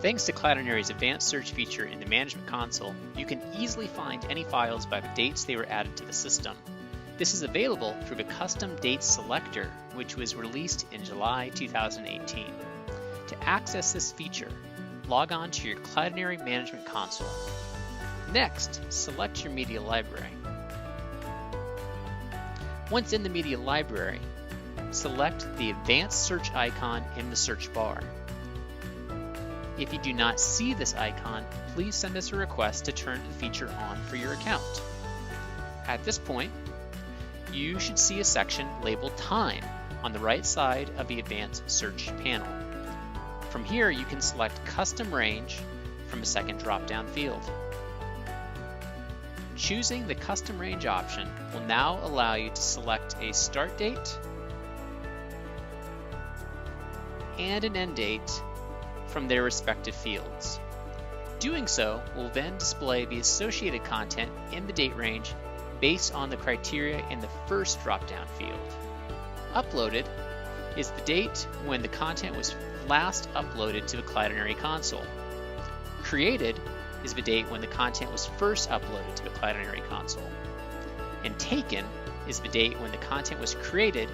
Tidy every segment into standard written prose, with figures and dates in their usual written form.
Thanks to Cloudinary's advanced search feature in the Management Console, you can easily find any files by the dates they were added to the system. This is available through the custom date selector, which was released in July 2018. To access this feature, log on to your Cloudinary Management Console. Next, select your media library. Once in the media library, select the Advanced Search icon in the search bar. If you do not see this icon, please send us a request to turn the feature on for your account. At this point, you should see a section labeled Time on the right side of the Advanced Search panel. From here, you can select Custom Range from a second drop-down field. Choosing the Custom Range option will now allow you to select a start date and an end date from their respective fields. Doing so will then display the associated content in the date range based on the criteria in the first drop-down field. Uploaded is the date when the content was last uploaded to the Cloudinary console. Created is the date when the content was first uploaded to the Cloudinary console. And taken is the date when the content was created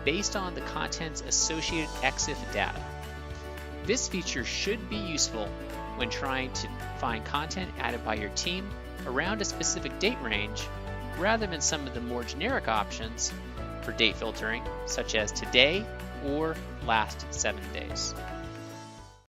based on the content's associated EXIF data. This feature should be useful when trying to find content added by your team around a specific date range, rather than some of the more generic options for date filtering, such as today or last 7 days.